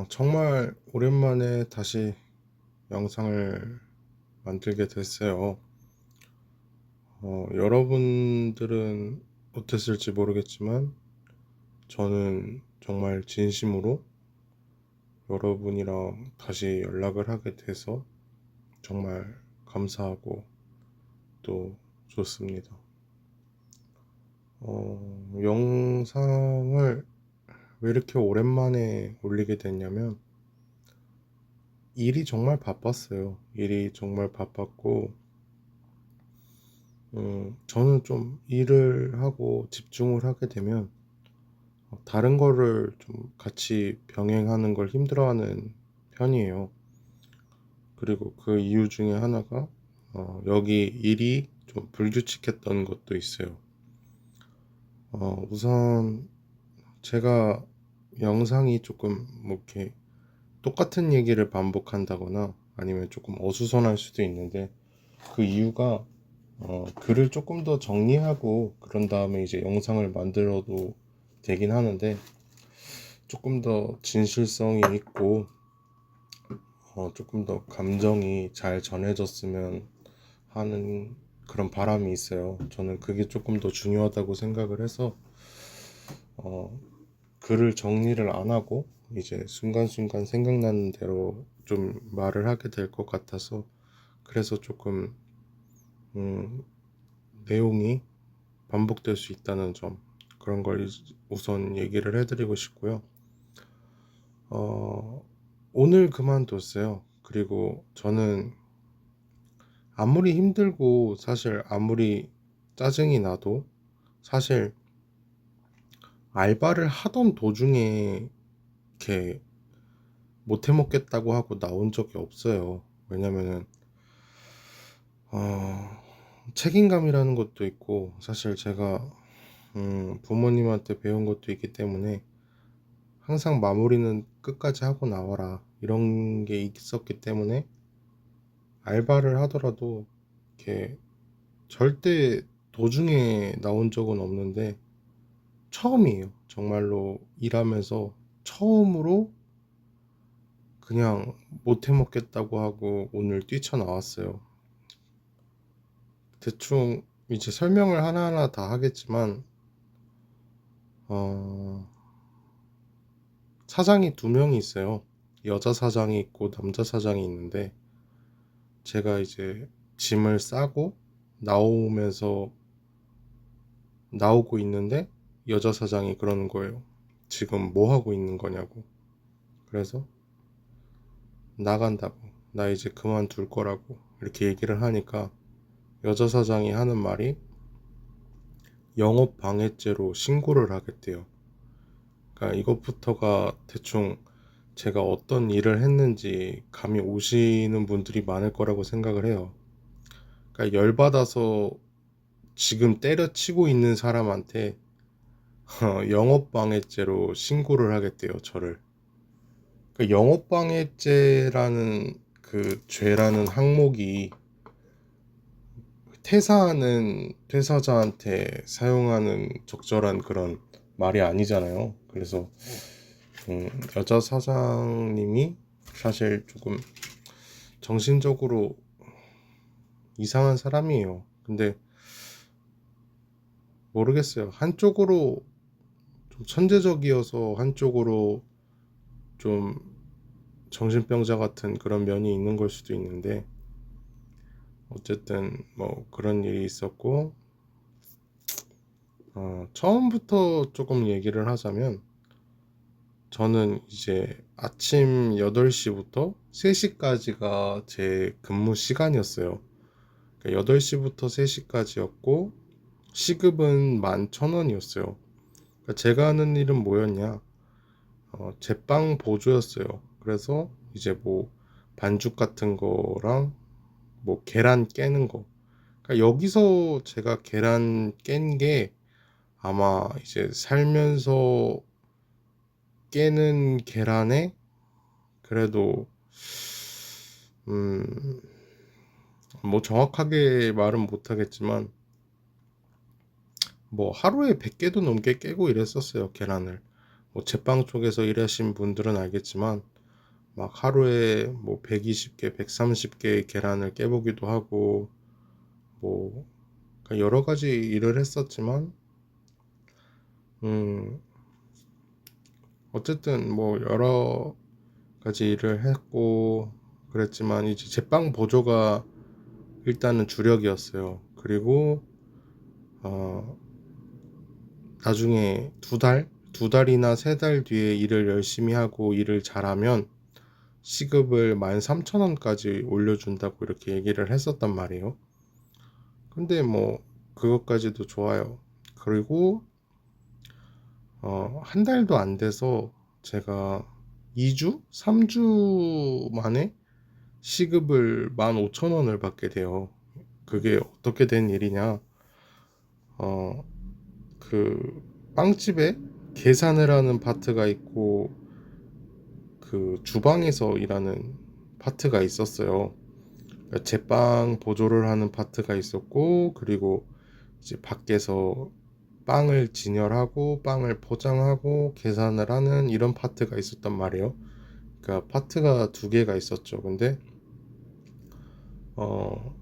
정말 오랜만에 다시 영상을 만들게 됐어요. 여러분들은 어땠을지 모르겠지만, 저는 정말 진심으로 여러분이랑 다시 연락을 하게 돼서 정말 감사하고 또 좋습니다. 영상을 왜 이렇게 오랜만에 올리게 됐냐면, 일이 정말 바빴어요. 일이 정말 바빴고, 저는 좀 일을 하고 집중을 하게 되면 다른 거를 좀 같이 병행하는 걸 힘들어하는 편이에요. 그리고 그 이유 중에 하나가 여기 일이 좀 불규칙했던 것도 있어요. 우선 제가 영상이 조금 뭐 이렇게 똑같은 얘기를 반복한다거나 아니면 조금 어수선할 수도 있는데, 그 이유가 글을 조금 더 정리하고 그런 다음에 이제 영상을 만들어도 되긴 하는데, 조금 더 진실성이 있고 조금 더 감정이 잘 전해졌으면 하는 그런 바람이 있어요. 저는 그게 조금 더 중요하다고 생각을 해서 어, 글을 정리를 안 하고 이제 순간순간 생각나는 대로 좀 말을 하게 될 것 같아서, 그래서 조금 음, 내용이 반복될 수 있다는 점, 그런 걸 우선 얘기를 해드리고 싶고요. 오늘 그만뒀어요. 그리고 저는 아무리 힘들고 사실 아무리 짜증이 나도 사실 알바를 하던 도중에 이렇게 못 해먹겠다고 하고 나온 적이 없어요. 왜냐면은 어, 책임감이라는 것도 있고, 사실 제가 부모님한테 배운 것도 있기 때문에 항상 마무리는 끝까지 하고 나와라, 이런 게 있었기 때문에 알바를 하더라도 이렇게 절대 도중에 나온 적은 없는데, 처음이에요. 정말로 일하면서 처음으로 그냥 못 해먹겠다고 하고 오늘 뛰쳐나왔어요. 대충 이제 설명을 하나하나 다 하겠지만, 어, 사장이 두 명이 있어요. 여자 사장이 있고 남자 사장이 있는데, 제가 이제 짐을 싸고 나오면서 나오고 있는데 여자 사장이 그러는 거예요. 지금 뭐 하고 있는 거냐고. 그래서 나간다고, 나 이제 그만둘 거라고 이렇게 얘기를 하니까 여자 사장이 하는 말이 영업 방해죄로 신고를 하겠대요. 그러니까 이것부터가 대충 제가 어떤 일을 했는지 감이 오시는 분들이 많을 거라고 생각을 해요. 그러니까 열받아서 지금 때려치고 있는 사람한테 영업방해죄로 신고를 하겠대요, 저를. 그러니까 영업방해죄라는 그 죄라는 항목이 퇴사하는 퇴사자한테 사용하는 적절한 그런 말이 아니잖아요. 그래서 여자 사장님이 사실 조금 정신적으로 이상한 사람이에요. 근데 모르겠어요. 한쪽으로 좀 천재적이어서 한쪽으로 좀 정신병자 같은 그런 면이 있는 걸 수도 있는데, 어쨌든 뭐 그런 일이 있었고, 처음부터 조금 얘기를 하자면, 저는 이제 아침 8시부터 3시까지가 제 근무 시간이었어요. 그러니까 8시부터 3시까지였고 시급은 11,000원이었어요. 그러니까 제가 하는 일은 뭐였냐, 제빵 보조였어요. 그래서 이제 뭐 반죽 같은 거랑 뭐 계란 깨는 거. 그러니까 여기서 제가 계란 깬 게 아마 이제 살면서 깨는 계란에 그래도 음 뭐 정확하게 말은 못하겠지만 뭐 하루에 100개도 넘게 깨고 이랬었어요, 계란을. 뭐 제빵 쪽에서 일하신 분들은 알겠지만 막 하루에 뭐 120개, 130개의 계란을 깨보기도 하고 뭐 그러니까 여러 가지 일을 했었지만 음 어쨌든 뭐 여러 가지 일을 했고 그랬지만 이제 제빵 보조가 일단은 주력이었어요. 그리고 어 나중에 두 달이나 세 달 뒤에 일을 열심히 하고 일을 잘하면 시급을 13,000원까지 올려준다고 이렇게 얘기를 했었단 말이에요. 근데 뭐 그것까지도 좋아요. 그리고 한 달도 안 돼서 제가 2주? 3주 만에 시급을 15,000원을 받게 돼요. 그게 어떻게 된 일이냐? 어, 그 빵집에 계산을 하는 파트가 있고 그 주방에서 일하는 파트가 있었어요. 그러니까 제빵 보조를 하는 파트가 있었고 그리고 이제 밖에서 빵을 진열하고 빵을 포장하고 계산을 하는 이런 파트가 있었단 말이에요. 그러니까 파트가 두 개가 있었죠. 근데 어,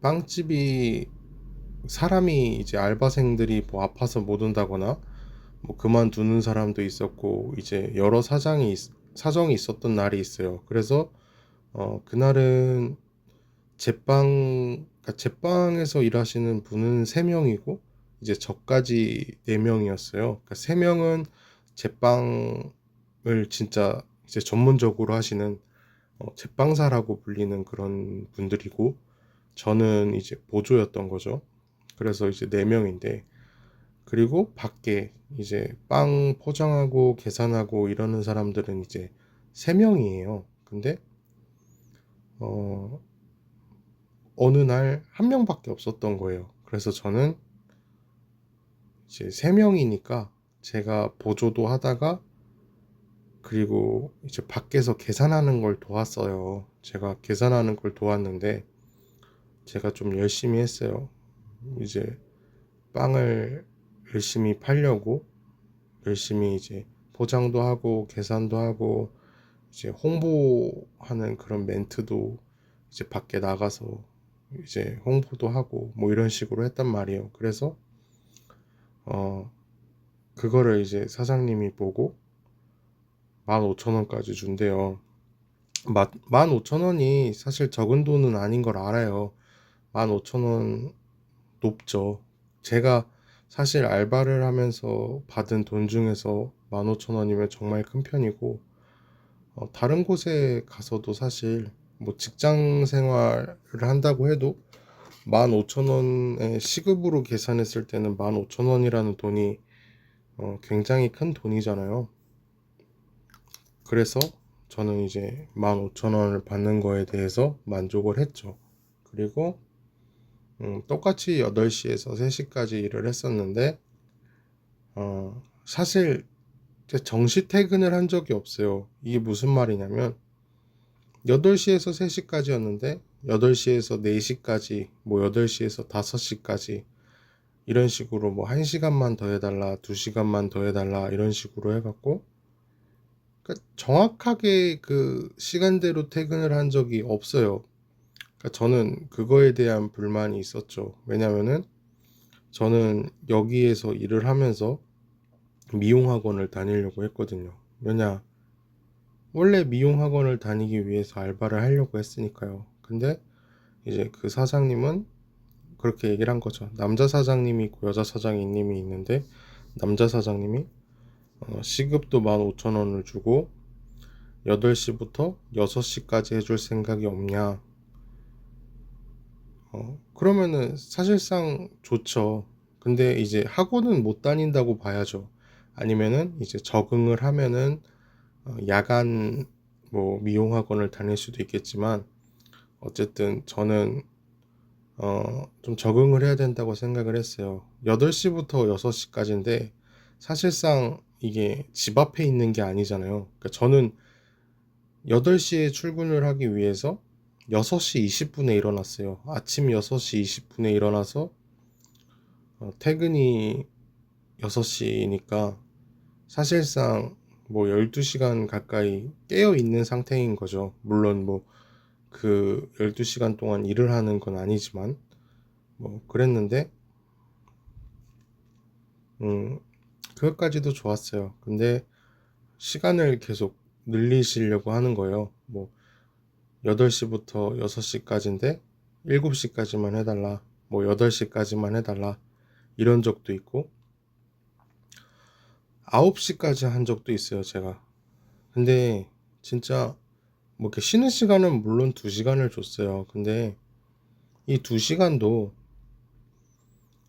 빵집이 사람이 이제 알바생들이 뭐 아파서 못 온다거나 뭐 그만두는 사람도 있었고 이제 여러 사정이 있었던 날이 있어요. 그래서 그날은 그러니까 제빵에서 일하시는 분은 3명이고 이제 저까지 4명이었어요. 그러니까 3명은 제빵을 진짜 이제 전문적으로 하시는 제빵사라고 불리는 그런 분들이고 저는 이제 보조였던 거죠. 그래서 이제 4명인데 그리고 밖에 이제 빵 포장하고 계산하고 이러는 사람들은 이제 3명이에요. 근데 어, 어느 날 한 명밖에 없었던 거예요. 그래서 저는 이제 3명이니까 제가 보조도 하다가 그리고 이제 밖에서 계산하는 걸 도왔어요. 제가 계산하는 걸 도왔는데 제가 좀 열심히 했어요. 이제 빵을 열심히 팔려고 열심히 이제 포장도 하고 계산도 하고 이제 홍보하는 그런 멘트도 이제 밖에 나가서 이제 홍보도 하고 뭐 이런 식으로 했단 말이에요. 그래서 어 그거를 이제 사장님이 보고 15,000원까지 준대요. 15,000원이 사실 적은 돈은 아닌 걸 알아요. 15,000원 높죠. 제가 사실 알바를 하면서 받은 돈 중에서 15,000원이면 정말 큰 편이고 다른 곳에 가서도 사실 뭐 직장 생활을 한다고 해도 15,000원의 시급으로 계산했을 때는 15,000원이라는 돈이 굉장히 큰 돈이잖아요. 그래서 저는 이제 15,000원을 받는 거에 대해서 만족을 했죠. 그리고 똑같이 8시에서 3시까지 일을 했었는데 사실 정시 퇴근을 한 적이 없어요. 이게 무슨 말이냐면 8시에서 3시까지였는데 8시에서 4시까지 뭐 8시에서 5시까지 이런 식으로 뭐 1시간만 더 해달라 2시간만 더 해달라 이런 식으로 해갖고 그러니까 정확하게 그 시간대로 퇴근을 한 적이 없어요. 그러니까 저는 그거에 대한 불만이 있었죠. 왜냐면은 저는 여기에서 일을 하면서 미용학원을 다니려고 했거든요. 왜냐 원래 미용학원을 다니기 위해서 알바를 하려고 했으니까요. 근데 이제 그 사장님은 그렇게 얘기를 한 거죠. 남자 사장님이 있고 여자 사장님이 있는데 남자 사장님이 시급도 15,000원을 주고 8시부터 6시까지 해줄 생각이 없냐. 그러면은 사실상 좋죠. 근데 이제 학원은 못 다닌다고 봐야죠. 아니면은 이제 적응을 하면은 야간 뭐 미용학원을 다닐 수도 있겠지만 어쨌든 저는 좀 적응을 해야 된다고 생각을 했어요. 8시부터 6시까지인데 사실상 이게 집 앞에 있는 게 아니잖아요. 그러니까 저는 8시에 출근을 하기 위해서 6시 20분에 일어났어요. 아침 6시 20분에 일어나서 퇴근이 6시니까 사실상 뭐 12시간 가까이 깨어 있는 상태인 거죠. 물론 뭐 그 12시간 동안 일을 하는 건 아니지만 뭐 그랬는데 음 그것까지도 좋았어요. 근데 시간을 계속 늘리시려고 하는 거예요. 뭐 8시부터 6시까지인데 7시까지만 해달라. 뭐 8시까지만 해달라. 이런 적도 있고 9시까지 한 적도 있어요, 제가. 근데 진짜 뭐 이렇게 쉬는 시간은 물론 2시간을 줬어요. 근데 이 2시간도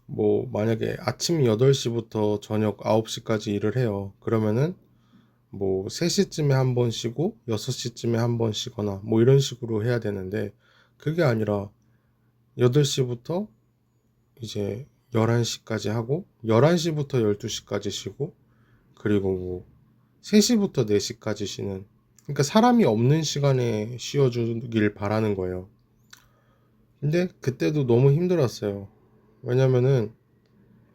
뭐 만약에 아침 8시부터 저녁 9시까지 일을 해요. 그러면은 뭐 3시쯤에 한 번 쉬고 6시쯤에 한 번 쉬거나 뭐 이런 식으로 해야 되는데 그게 아니라 8시부터 이제 11시까지 하고 11시부터 12시까지 쉬고 그리고 뭐 3시부터 4시까지 쉬는, 그러니까 사람이 없는 시간에 쉬어주길 바라는 거예요. 근데 그때도 너무 힘들었어요. 왜냐면은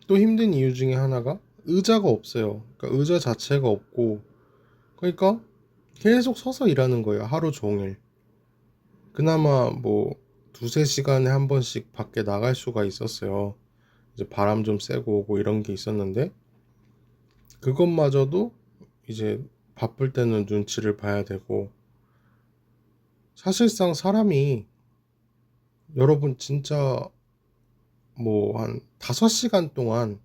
또 힘든 이유 중에 하나가 의자가 없어요. 그러니까 의자 자체가 없고, 그러니까 계속 서서 일하는 거예요. 하루 종일. 그나마 뭐 두세 시간에 한 번씩 밖에 나갈 수가 있었어요. 이제 바람 좀 쐬고 오고 이런 게 있었는데 그것마저도 이제 바쁠 때는 눈치를 봐야 되고, 사실상 사람이, 여러분 진짜 뭐 한 5시간 동안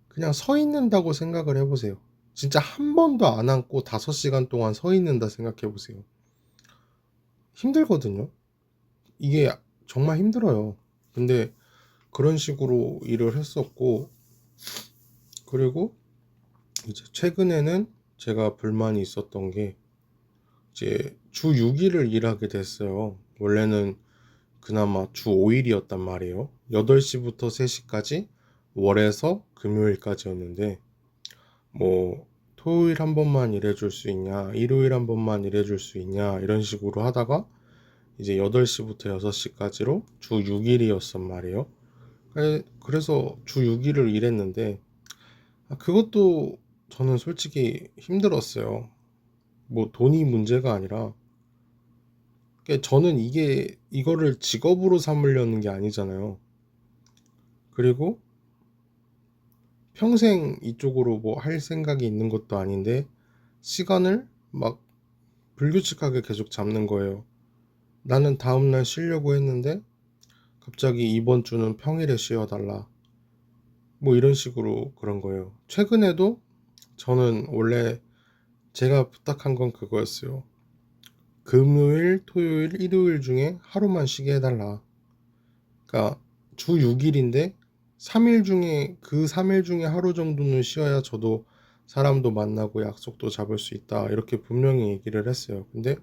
그냥 서 있는다고 생각을 해보세요. 진짜 한 번도 안 앉고 5시간 동안 서 있는다 생각해 보세요. 힘들거든요. 이게 정말 힘들어요. 근데 그런 식으로 일을 했었고, 그리고 이제 최근에는 제가 불만이 있었던 게 이제 주 6일을 일하게 됐어요. 원래는 그나마 주 5일이었단 말이에요. 8시부터 3시까지 월에서 금요일까지였는데 뭐 토요일 한 번만 일해줄 수 있냐, 일요일 한 번만 일해줄 수 있냐 이런 식으로 하다가 이제 8시부터 6시까지로 주 6일이었단 말이에요. 그래서 주 6일을 일했는데 그것도 저는 솔직히 힘들었어요. 뭐 돈이 문제가 아니라 저는 이거를 직업으로 삼으려는 게 아니잖아요. 그리고 평생 이쪽으로 뭐 할 생각이 있는 것도 아닌데 시간을 막 불규칙하게 계속 잡는 거예요. 나는 다음날 쉬려고 했는데 갑자기 이번 주는 평일에 쉬어달라. 뭐 이런 식으로 그런 거예요. 최근에도 저는 원래 제가 부탁한 건 그거였어요. 금요일, 토요일, 일요일 중에 하루만 쉬게 해달라. 그러니까 주 6일인데 3일 중에, 그 3일 중에 하루 정도는 쉬어야 저도 사람도 만나고 약속도 잡을 수 있다. 이렇게 분명히 얘기를 했어요. 근데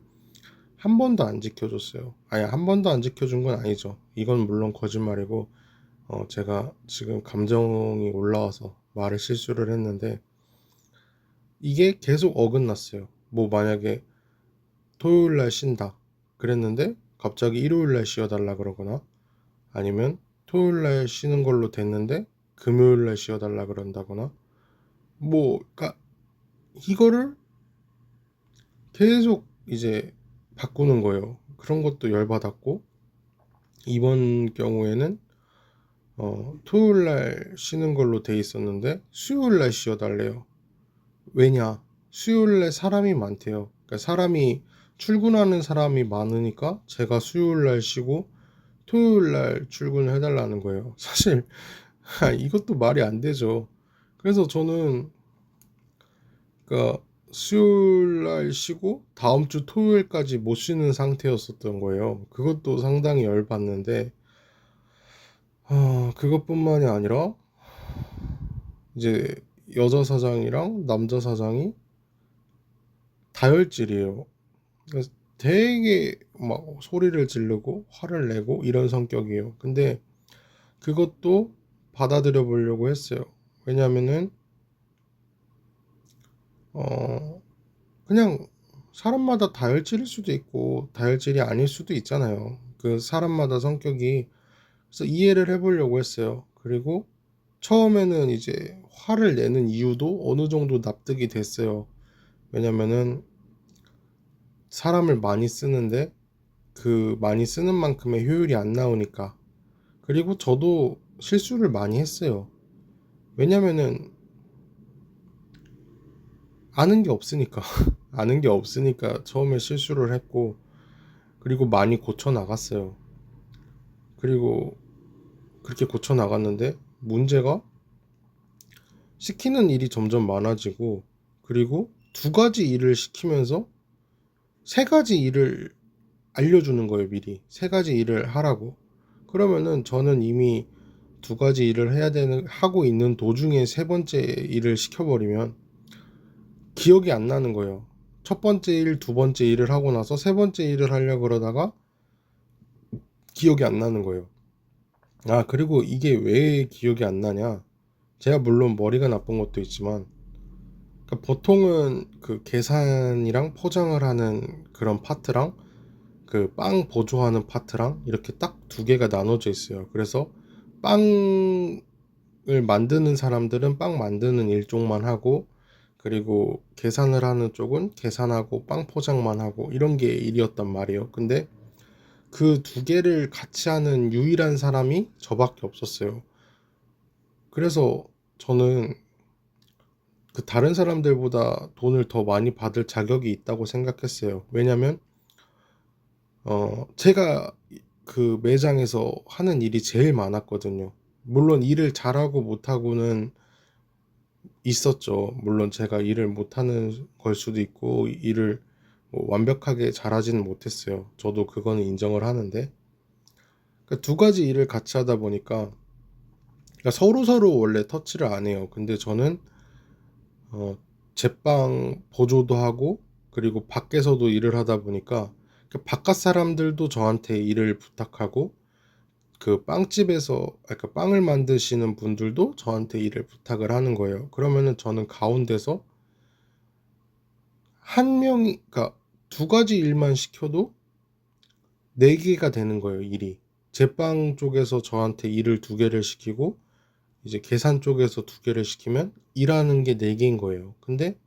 한 번도 안 지켜줬어요. 아니, 한 번도 안 지켜준 건 아니죠. 이건 물론 거짓말이고, 제가 지금 감정이 올라와서 말을 실수를 했는데, 이게 계속 어긋났어요. 뭐 만약에 토요일 날 쉰다 그랬는데 갑자기 일요일 날 쉬어달라 그러거나, 아니면 토요일 날 쉬는 걸로 됐는데 금요일 날 쉬어달라 그런다거나, 뭐 그러니까 이거를 계속 이제 바꾸는 거예요. 그런 것도 열받았고, 이번 경우에는 토요일 날 쉬는 걸로 돼 있었는데 수요일 날 쉬어달래요. 왜냐? 수요일 날 사람이 많대요. 그러니까 사람이, 출근하는 사람이 많으니까 제가 수요일 날 쉬고 토요일 날 출근을 해달라는 거예요. 사실 이것도 말이 안 되죠. 그래서 저는 그러니까 수요일 날 쉬고 다음 주 토요일까지 못 쉬는 상태였었던 거예요. 그것도 상당히 열받는데, 그것뿐만이 아니라 이제 여자 사장이랑 남자 사장이 다혈질이에요. 그래서 되게 막 소리를 지르고 화를 내고 이런 성격이에요. 근데 그것도 받아들여 보려고 했어요. 왜냐면은 어 그냥 사람마다 다혈질일 수도 있고 다혈질이 아닐 수도 있잖아요. 그 사람마다 성격이. 그래서 이해를 해보려고 했어요. 그리고 처음에는 이제 화를 내는 이유도 어느 정도 납득이 됐어요. 왜냐면은 사람을 많이 쓰는데 그 많이 쓰는 만큼의 효율이 안 나오니까. 그리고 저도 실수를 많이 했어요. 왜냐면은 아는 게 없으니까. 아는 게 없으니까 처음에 실수를 했고, 그리고 많이 고쳐 나갔어요. 그리고 그렇게 고쳐 나갔는데 문제가 시키는 일이 점점 많아지고, 그리고 두 가지 일을 시키면서 세 가지 일을 알려주는 거예요. 미리 세 가지 일을 하라고. 그러면은 저는 이미 두 가지 일을 해야 되는 하고 있는 도중에 세 번째 일을 시켜버리면 기억이 안 나는 거예요. 첫 번째 일, 두 번째 일을 하고 나서 세 번째 일을 하려고 그러다가 기억이 안 나는 거예요. 아, 그리고 이게 왜 기억이 안 나냐? 제가 물론 머리가 나쁜 것도 있지만, 그러니까 보통은 그 계산이랑 포장을 하는 그런 파트랑 그 빵 보조하는 파트랑 이렇게 딱 두 개가 나눠져 있어요. 그래서 빵을 만드는 사람들은 빵 만드는 일종만 하고, 그리고 계산을 하는 쪽은 계산하고 빵 포장만 하고, 이런 게 일이었단 말이에요. 근데 그 두 개를 같이 하는 유일한 사람이 저밖에 없었어요. 그래서 저는 그 다른 사람들보다 돈을 더 많이 받을 자격이 있다고 생각했어요. 왜냐면 제가 그 매장에서 하는 일이 제일 많았거든요. 물론 일을 잘하고 못하고는 있었죠. 물론 제가 일을 못하는 걸 수도 있고 일을 뭐 완벽하게 잘하지는 못했어요. 저도 그거는 인정을 하는데, 그러니까 두 가지 일을 같이 하다 보니까, 그러니까 서로 원래 터치를 안 해요. 근데 저는 어, 제빵 보조도 하고, 그리고 밖에서도 일을 하다 보니까 그 바깥 사람들도 저한테 일을 부탁하고, 그 빵집에서 그러니까 빵을 만드시는 분들도 저한테 일을 부탁을 하는 거예요. 그러면은 저는 가운데서 한 명이, 그러니까 두 가지 일만 시켜도 네 개가 되는 거예요, 일이. 제빵 쪽에서 저한테 일을 두 개를 시키고, 이제 계산 쪽에서 두 개를 시키면 일하는 게 네 개인 거예요. 근데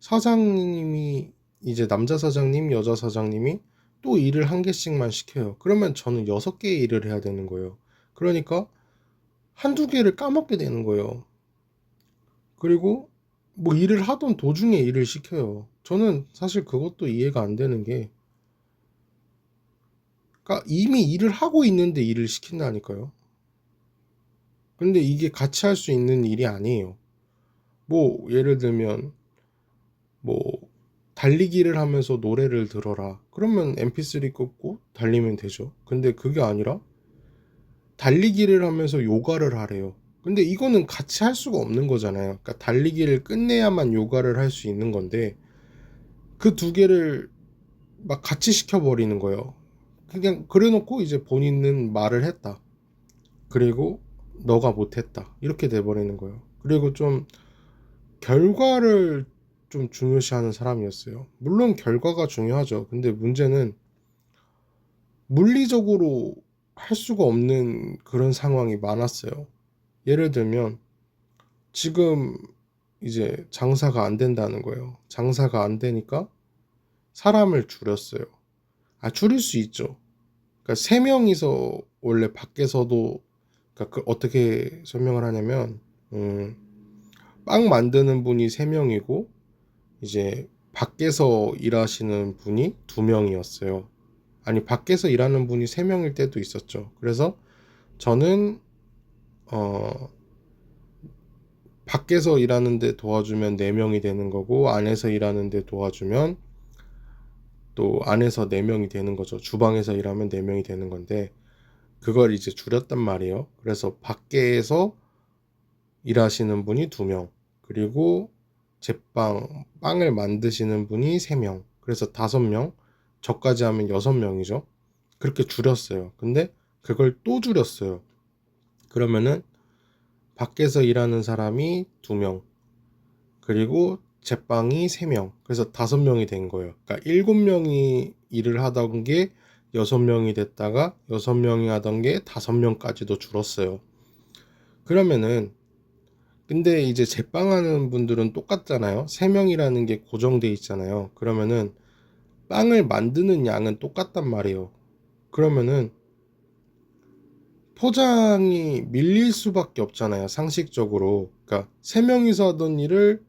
사장님이, 이제 남자 사장님, 여자 사장님이 또 일을 한 개씩만 시켜요. 그러면 저는 여섯 개의 일을 해야 되는 거예요. 그러니까 한두 개를 까먹게 되는 거예요. 그리고 뭐 일을 하던 도중에 일을 시켜요. 저는 사실 그것도 이해가 안 되는 게, 그러니까 이미 일을 하고 있는데 일을 시킨다니까요. 근데 이게 같이 할 수 있는 일이 아니에요. 뭐 예를 들면 뭐 달리기를 하면서 노래를 들어라. 그러면 MP3 꽂고 달리면 되죠. 근데 그게 아니라 달리기를 하면서 요가를 하래요. 근데 이거는 같이 할 수가 없는 거잖아요. 그러니까 달리기를 끝내야만 요가를 할 수 있는 건데 그 두 개를 막 같이 시켜버리는 거예요. 그냥 그래놓고 이제 본인은 말을 했다. 그리고 너가 못했다. 이렇게 돼버리는 거예요. 그리고 좀 결과를 좀 중요시하는 사람이었어요. 물론 결과가 중요하죠. 근데 문제는 물리적으로 할 수가 없는 그런 상황이 많았어요. 예를 들면 지금 이제 장사가 안 된다는 거예요. 장사가 안 되니까 사람을 줄였어요. 아, 줄일 수 있죠. 그러니까 세 명이서 원래 밖에서도, 그러니까 그 어떻게 설명을 하냐면 빵 만드는 분이 세 명이고 이제 밖에서 일하시는 분이 두 명이었어요. 아니, 밖에서 일하는 분이 세 명일 때도 있었죠. 그래서 저는 어 밖에서 일하는데 도와주면 네 명이 되는 거고, 안에서 일하는데 도와주면 또 안에서 네 명이 되는 거죠. 주방에서 일하면 네 명이 되는 건데 그걸 이제 줄였단 말이에요. 그래서 밖에서 일하시는 분이 두 명, 그리고 빵을 만드시는 분이 세 명, 그래서 다섯 명, 저까지 하면 여섯 명이죠. 그렇게 줄였어요. 근데 그걸 또 줄였어요. 그러면은 밖에서 일하는 사람이 두 명, 그리고 제빵이 세 명, 그래서 다섯 명이 된 거예요. 그러니까 일곱 명이 일을 하던 게 여섯 명이 됐다가 여섯 명이 하던 게 다섯 명까지도 줄었어요. 그러면은 근데 이제 제빵하는 분들은 똑같잖아요. 3명이라는 게 고정돼 있잖아요. 그러면은 빵을 만드는 양은 똑같단 말이에요. 그러면은 포장이 밀릴 수밖에 없잖아요. 상식적으로. 그러니까 3명이서 하던 일을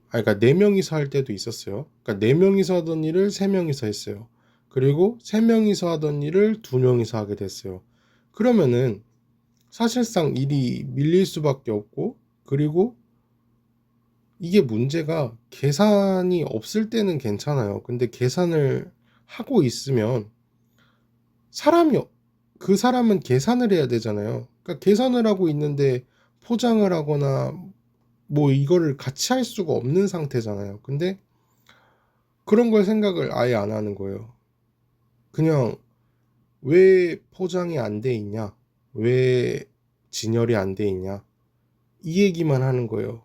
그러니까 4명이서 할 때도 있었어요. 그러니까 4명이서 하던 일을 3명이서 했어요. 그리고 3명이서 하던 일을 2명이서 하게 됐어요. 그러면은 사실상 일이 밀릴 수밖에 없고, 그리고 이게 문제가 계산이 없을 때는 괜찮아요. 근데 계산을 하고 있으면 사람이 그 사람은 계산을 해야 되잖아요. 그러니까 계산을 하고 있는데 포장을 하거나 뭐 이거를 같이 할 수가 없는 상태잖아요. 근데 그런 걸 생각을 아예 안 하는 거예요. 그냥 왜 포장이 안 돼 있냐? 왜 진열이 안 돼 있냐? 이 얘기만 하는 거예요.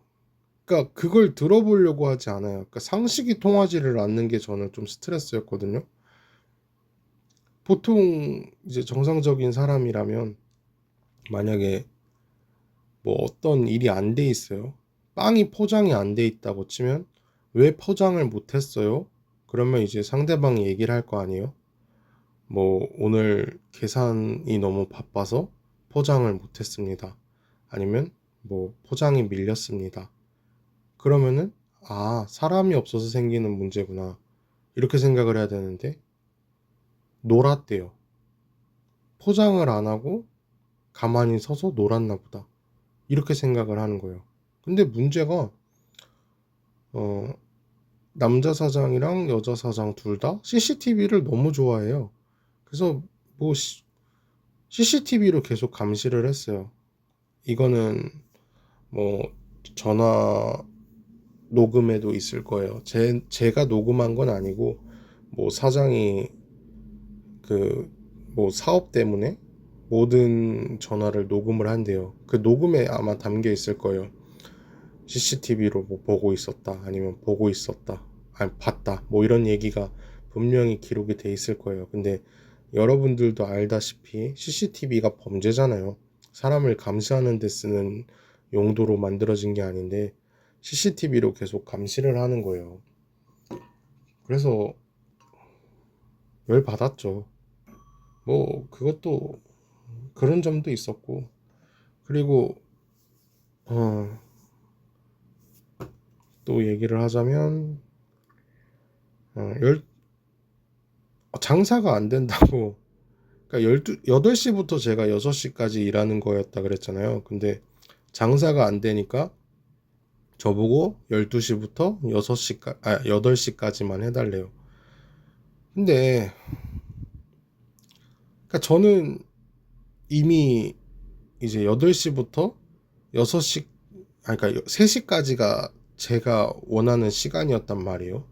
그러니까 그걸 들어보려고 하지 않아요. 그러니까 상식이 통하지를 않는 게 저는 좀 스트레스였거든요. 보통 이제 정상적인 사람이라면 만약에 뭐 어떤 일이 안 돼 있어요. 빵이 포장이 안 돼 있다고 치면 왜 포장을 못 했어요? 그러면 이제 상대방이 얘기를 할 거 아니에요. 뭐 오늘 계산이 너무 바빠서 포장을 못 했습니다. 아니면 뭐 포장이 밀렸습니다. 그러면은 아, 사람이 없어서 생기는 문제구나. 이렇게 생각을 해야 되는데 놀았대요. 포장을 안 하고 가만히 서서 놀았나 보다. 이렇게 생각을 하는 거예요. 근데 문제가 어, 남자 사장이랑 여자 사장 둘 다 CCTV를 너무 좋아해요. 그래서 뭐 CCTV로 계속 감시를 했어요. 이거는 뭐 전화 녹음에도 있을 거예요. 제가 녹음한 건 아니고 뭐 사장이 그 뭐 사업 때문에 모든 전화를 녹음을 한대요. 그 녹음에 아마 담겨 있을 거예요. CCTV로 뭐 보고 있었다, 아니면 보고 있었다, 아니 봤다, 뭐 이런 얘기가 분명히 기록이 돼 있을 거예요. 근데 여러분들도 알다시피 CCTV가 범죄잖아요. 사람을 감시하는 데 쓰는 용도로 만들어진 게 아닌데 CCTV로 계속 감시를 하는 거예요. 그래서 열 받았죠. 뭐 그것도 그런 점도 있었고, 그리고 또 얘기를 하자면 어, 열, 장사가 안 된다고. 그러니까 8시부터 제가 6시까지 일하는 거였다 그랬잖아요. 근데 장사가 안 되니까 저보고 12시부터 8시까지만 해달래요. 근데 그러니까 저는 이미 이제 8시부터 6시, 그러니까 3시까지가 제가 원하는 시간이었단 말이에요.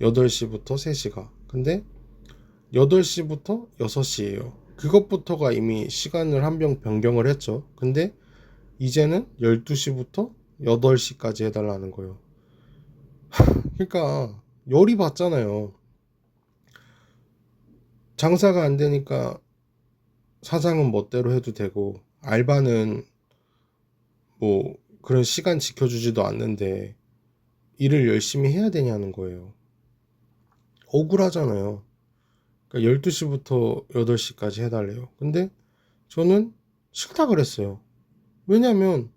8시부터 3시가. 근데 8시부터 6시예요. 그것부터가 이미 시간을 한 병 변경을 했죠. 근데 이제는 12시부터 8시까지 해달라는 거예요. 그러니까 열이 받잖아요. 장사가 안 되니까 사장은 멋대로 해도 되고 알바는 뭐 그런 시간 지켜주지도 않는데 일을 열심히 해야 되냐는 거예요. 억울하잖아요. 그러니까 12시부터 8시까지 해달래요. 근데 저는 싫다 그랬어요. 왜냐면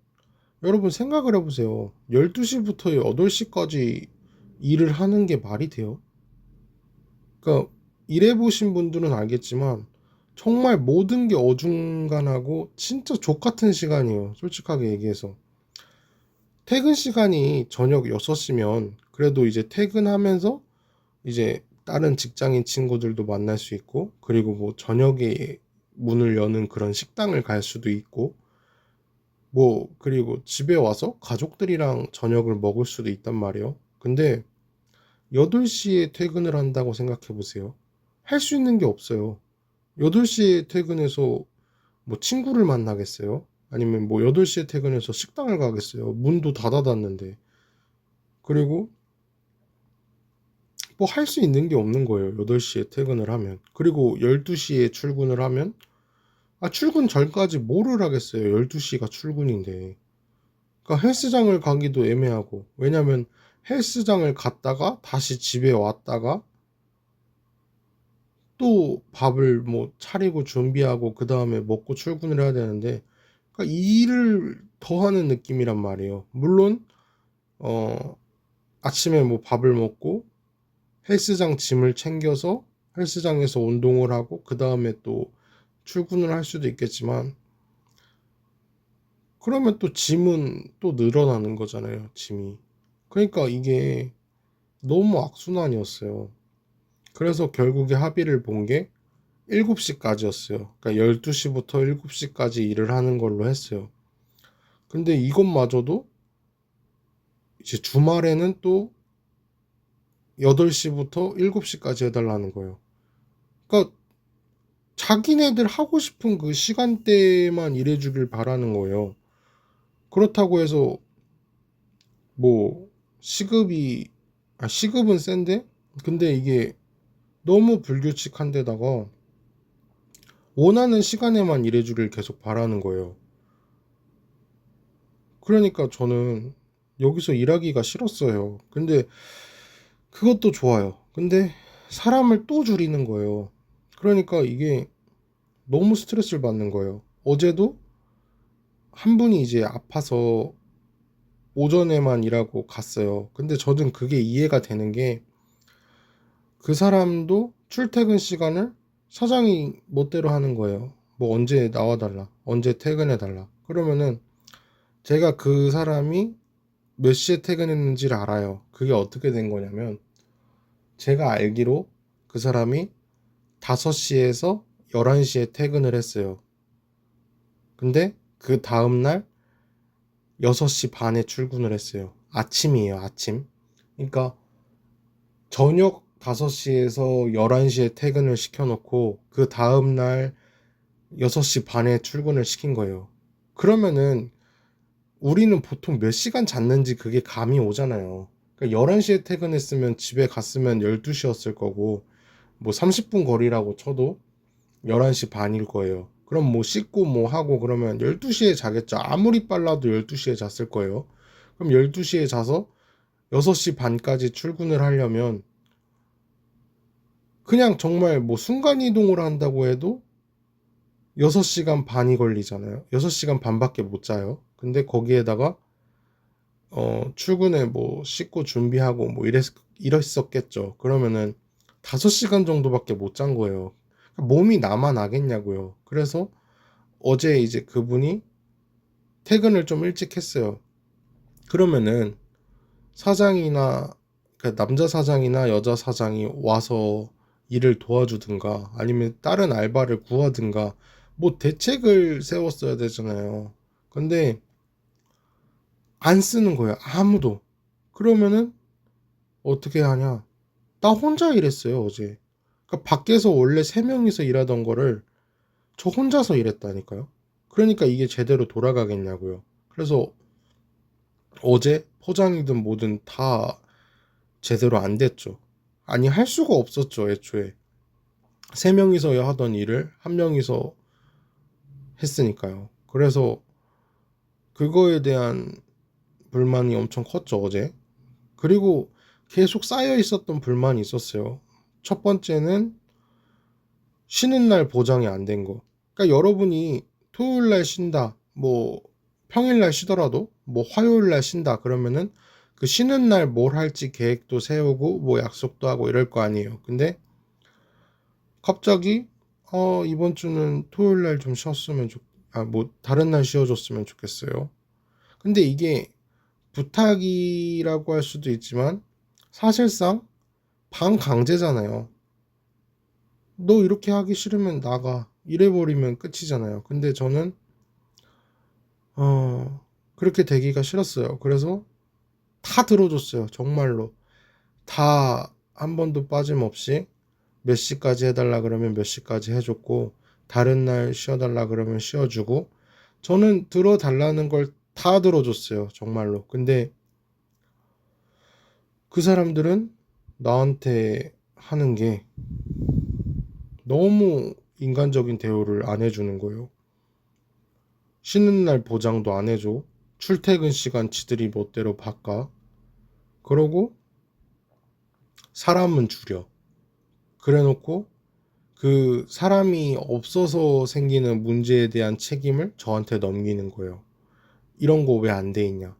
여러분 생각을 해보세요. 12시부터 8시까지 일을 하는 게 말이 돼요? 그러니까 일해보신 분들은 알겠지만 정말 모든 게 어중간하고 진짜 족같은 시간이에요. 솔직하게 얘기해서. 퇴근 시간이 저녁 6시면 그래도 이제 퇴근하면서 이제 다른 직장인 친구들도 만날 수 있고, 그리고 뭐 저녁에 문을 여는 그런 식당을 갈 수도 있고, 뭐 그리고 집에 와서 가족들이랑 저녁을 먹을 수도 있단 말이에요. 근데 8시에 퇴근을 한다고 생각해 보세요. 할 수 있는 게 없어요. 8시에 퇴근해서 뭐 친구를 만나겠어요? 아니면 뭐 8시에 퇴근해서 식당을 가겠어요? 문도 닫아놨는데. 그리고 뭐 할 수 있는 게 없는 거예요. 8시에 퇴근을 하면. 그리고 12시에 출근을 하면, 아, 출근 전까지 뭐를 하겠어요. 12시가 출근인데. 그러니까 헬스장을 가기도 애매하고, 왜냐면 헬스장을 갔다가 다시 집에 왔다가 또 밥을 뭐 차리고 준비하고 그 다음에 먹고 출근을 해야 되는데, 그러니까 일을 더 하는 느낌이란 말이에요. 물론 아침에 뭐 밥을 먹고 헬스장 짐을 챙겨서 헬스장에서 운동을 하고 그 다음에 또 출근을 할 수도 있겠지만, 그러면 또 짐은 또 늘어나는 거잖아요, 짐이. 그러니까 이게 너무 악순환이었어요. 그래서 결국에 합의를 본 게 7시까지였어요. 그러니까 12시부터 7시까지 일을 하는 걸로 했어요. 근데 이것마저도 이제 주말에는 또 8시부터 7시까지 해달라는 거예요. 그러니까 자기네들 하고 싶은 그 시간대만 일해주길 바라는 거예요. 그렇다고 해서 뭐 시급은 센데, 근데 이게 너무 불규칙한데다가 원하는 시간에만 일해주길 계속 바라는 거예요. 그러니까 저는 여기서 일하기가 싫었어요. 근데 그것도 좋아요. 근데 사람을 또 줄이는 거예요. 그러니까 이게 너무 스트레스를 받는 거예요. 어제도 한 분이 이제 아파서 오전에만 일하고 갔어요. 근데 저는 그게 이해가 되는 게, 그 사람도 출퇴근 시간을 사장이 멋대로 하는 거예요. 뭐 언제 나와달라, 언제 퇴근해달라. 그러면은 제가 그 사람이 몇 시에 퇴근했는지를 알아요. 그게 어떻게 된 거냐면, 제가 알기로 그 사람이 5시에서 11시에 퇴근을 했어요. 근데 그 다음날 6시 반에 출근을 했어요. 아침이에요, 아침. 그러니까 저녁 5시에서 11시에 퇴근을 시켜놓고 그 다음날 6시 반에 출근을 시킨 거예요. 그러면은 우리는 보통 몇 시간 잤는지 그게 감이 오잖아요. 그러니까 11시에 퇴근했으면 집에 갔으면 12시였을 거고, 뭐 30분 거리라고 쳐도 11시 반일 거예요. 그럼 뭐 씻고 뭐 하고 그러면 12시에 자겠죠. 아무리 빨라도 12시에 잤을 거예요. 그럼 12시에 자서 6시 반까지 출근을 하려면 그냥 정말 뭐 순간이동을 한다고 해도 6시간 반이 걸리잖아요. 6시간 반밖에 못 자요. 근데 거기에다가 출근에 뭐 씻고 준비하고 뭐 이랬었겠죠. 그러면은 5시간 정도밖에 못 잔 거예요. 몸이 나만 나겠냐고요. 그래서 어제 이제 그분이 퇴근을 좀 일찍 했어요. 그러면은 사장이나, 그 남자 사장이나 여자 사장이 와서 일을 도와주든가 아니면 다른 알바를 구하든가 뭐 대책을 세웠어야 되잖아요. 근데 안 쓰는 거예요, 아무도. 그러면은 어떻게 하냐? 나 혼자 일했어요, 어제. 그러니까 밖에서 원래 3명이서 일하던 거를 저 혼자서 일했다니까요. 그러니까 이게 제대로 돌아가겠냐고요. 그래서 어제 포장이든 뭐든 다 제대로 안 됐죠. 아니, 할 수가 없었죠, 애초에. 3명이서 하던 일을 1명이서 했으니까요. 그래서 그거에 대한 불만이 엄청 컸죠, 어제. 그리고 계속 쌓여 있었던 불만이 있었어요. 첫 번째는 쉬는 날 보장이 안 된 거. 그러니까 여러분이 토요일 날 쉰다, 뭐 평일 날 쉬더라도 뭐 화요일 날 쉰다 그러면은 그 쉬는 날 뭘 할지 계획도 세우고 뭐 약속도 하고 이럴 거 아니에요. 근데 갑자기 이번 주는 토요일 날 좀 쉬었으면 뭐 다른 날 쉬어줬으면 좋겠어요. 근데 이게 부탁이라고 할 수도 있지만 사실상 반강제잖아요. 너 이렇게 하기 싫으면 나가, 이래버리면 끝이잖아요. 근데 저는 그렇게 되기가 싫었어요. 그래서 다 들어줬어요, 정말로. 다 한 번도 빠짐없이 몇 시까지 해달라 그러면 몇 시까지 해줬고, 다른 날 쉬어달라 그러면 쉬어주고, 저는 들어달라는 걸 다 들어줬어요, 정말로. 근데 그 사람들은 나한테 하는 게 너무 인간적인 대우를 안 해주는 거예요. 쉬는 날 보장도 안 해줘. 출퇴근 시간 지들이 멋대로 바꿔. 그러고 사람은 줄여. 그래놓고 그 사람이 없어서 생기는 문제에 대한 책임을 저한테 넘기는 거예요. 이런 거 왜 안 돼 있냐?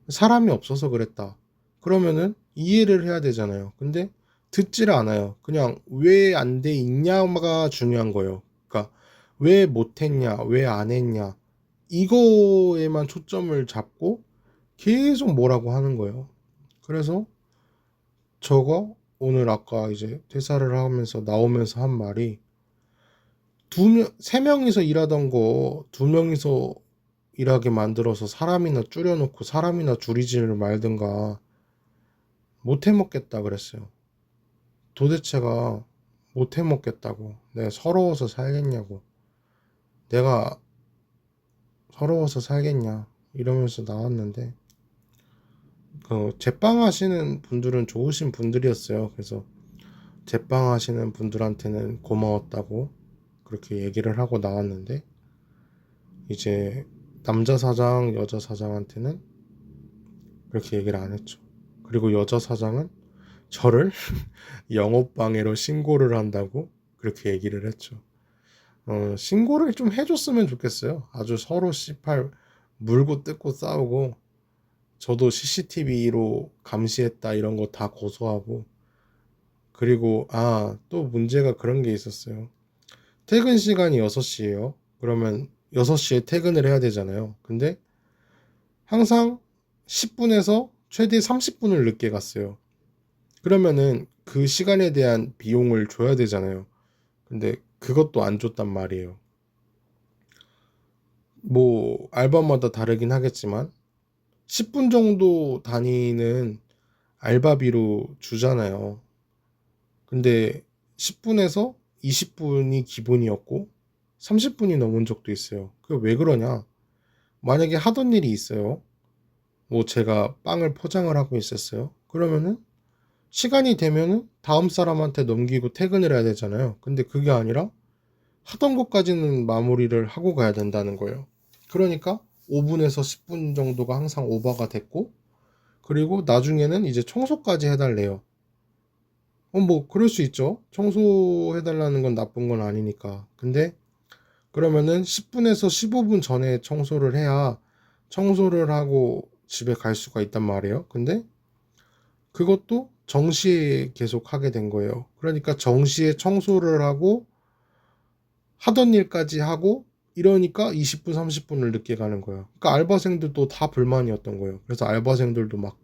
사람이 없어서 그랬다. 그러면은 이해를 해야 되잖아요. 근데 듣지를 않아요. 그냥 왜 안 돼 있냐가 중요한 거예요. 그러니까 왜 못했냐, 왜 안 했냐, 이거에만 초점을 잡고 계속 뭐라고 하는 거예요. 그래서 저거 오늘 아까 이제 퇴사를 하면서 나오면서 한 말이 세 명이서 일하던 거 두 명이서 일하게 만들어서 사람이나 줄여놓고 사람이나 줄이지를 말든가 못 해먹겠다 그랬어요. 도대체가 못 해먹겠다고. 내가 서러워서 살겠냐고. 내가 서러워서 살겠냐 이러면서 나왔는데 그 제빵 하시는 분들은 좋으신 분들이었어요. 그래서 제빵 하시는 분들한테는 고마웠다고 그렇게 얘기를 하고 나왔는데 이제 남자 사장, 여자 사장한테는 그렇게 얘기를 안 했죠. 그리고 여자 사장은 저를 영업방해로 신고를 한다고 그렇게 얘기를 했죠. 신고를 좀 해줬으면 좋겠어요. 아주 서로 씨팔 물고 뜯고 싸우고 저도 CCTV로 감시했다 이런 거 다 고소하고 그리고 또 문제가 그런 게 있었어요. 퇴근 시간이 6시예요. 그러면 6시에 퇴근을 해야 되잖아요. 근데 항상 10분에서 최대 30분을 늦게 갔어요. 그러면은 그 시간에 대한 비용을 줘야 되잖아요. 근데 그것도 안 줬단 말이에요. 뭐 알바마다 다르긴 하겠지만 10분 정도 다니는 알바비로 주잖아요. 근데 10분에서 20분이 기본이었고 30분이 넘은 적도 있어요. 그게 왜 그러냐? 만약에 하던 일이 있어요. 뭐 제가 빵을 포장을 하고 있었어요. 그러면은 시간이 되면은 다음 사람한테 넘기고 퇴근을 해야 되잖아요. 근데 그게 아니라 하던 것까지는 마무리를 하고 가야 된다는 거예요. 그러니까 5분에서 10분 정도가 항상 오버가 됐고 그리고 나중에는 이제 청소까지 해달래요. 뭐 그럴 수 있죠. 청소해달라는 건 나쁜 건 아니니까. 근데 그러면은 10분에서 15분 전에 청소를 해야 청소를 하고 집에 갈 수가 있단 말이에요. 근데 그것도 정시에 계속 하게 된 거예요. 그러니까 정시에 청소를 하고 하던 일까지 하고 이러니까 20분, 30분을 늦게 가는 거예요. 그러니까 알바생들도 다 불만이었던 거예요. 그래서 알바생들도 막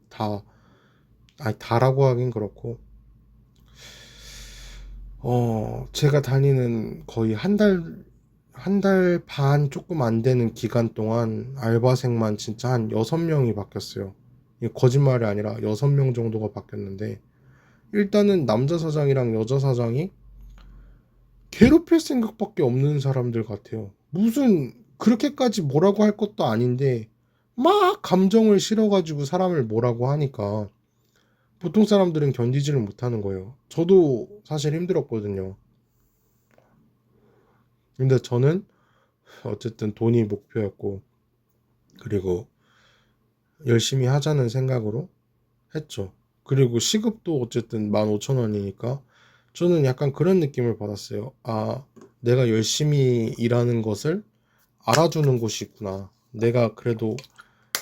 다라고 하긴 그렇고, 제가 다니는 거의 한 달 반 조금 안 되는 기간 동안 알바생만 진짜 한 6명이 바뀌었어요. 이게 거짓말이 아니라 6명 정도가 바뀌었는데, 일단은 남자 사장이랑 여자 사장이 괴롭힐 생각밖에 없는 사람들 같아요. 무슨 그렇게까지 뭐라고 할 것도 아닌데 막 감정을 실어가지고 사람을 뭐라고 하니까 보통 사람들은 견디지를 못하는 거예요. 저도 사실 힘들었거든요. 근데 저는 어쨌든 돈이 목표였고 그리고 열심히 하자는 생각으로 했죠. 그리고 시급도 어쨌든 15,000원이니까 저는 약간 그런 느낌을 받았어요. 내가 열심히 일하는 것을 알아주는 곳이 있구나. 내가 그래도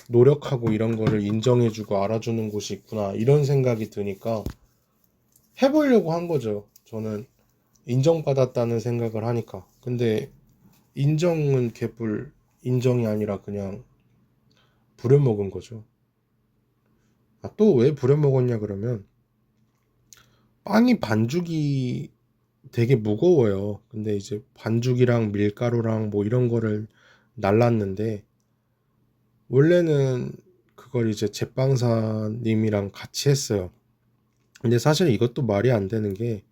노력하고 이런 거를 인정해주고 알아주는 곳이 있구나. 이런 생각이 드니까 해보려고 한 거죠. 저는 인정받았다는 생각을 하니까. 근데 인정은 개뿔 인정이 아니라 그냥 부려먹은 거죠. 또 왜 부려먹었냐 그러면 빵이 반죽이 되게 무거워요. 근데 이제 반죽이랑 밀가루랑 뭐 이런 거를 날랐는데 원래는 그걸 이제 제빵사님이랑 같이 했어요. 근데 사실 이것도 말이 안 되는 게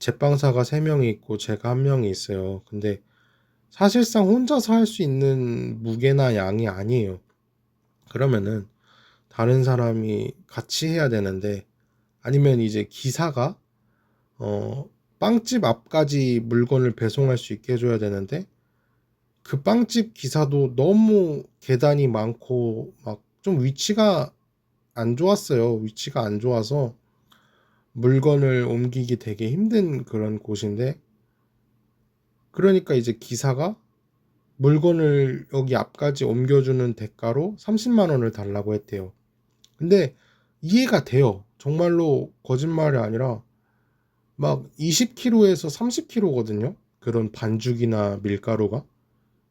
제빵사가 3명이 있고 제가 1명이 있어요. 근데 사실상 혼자서 할 수 있는 무게나 양이 아니에요. 그러면은 다른 사람이 같이 해야 되는데 아니면 이제 기사가 빵집 앞까지 물건을 배송할 수 있게 해줘야 되는데 그 빵집 기사도 너무 계단이 많고 막 좀 위치가 안 좋았어요. 위치가 안 좋아서 물건을 옮기기 되게 힘든 그런 곳인데, 그러니까 이제 기사가 물건을 여기 앞까지 옮겨주는 대가로 30만 원을 달라고 했대요. 근데 이해가 돼요. 정말로 거짓말이 아니라 막 20kg에서 30kg거든요. 그런 반죽이나 밀가루가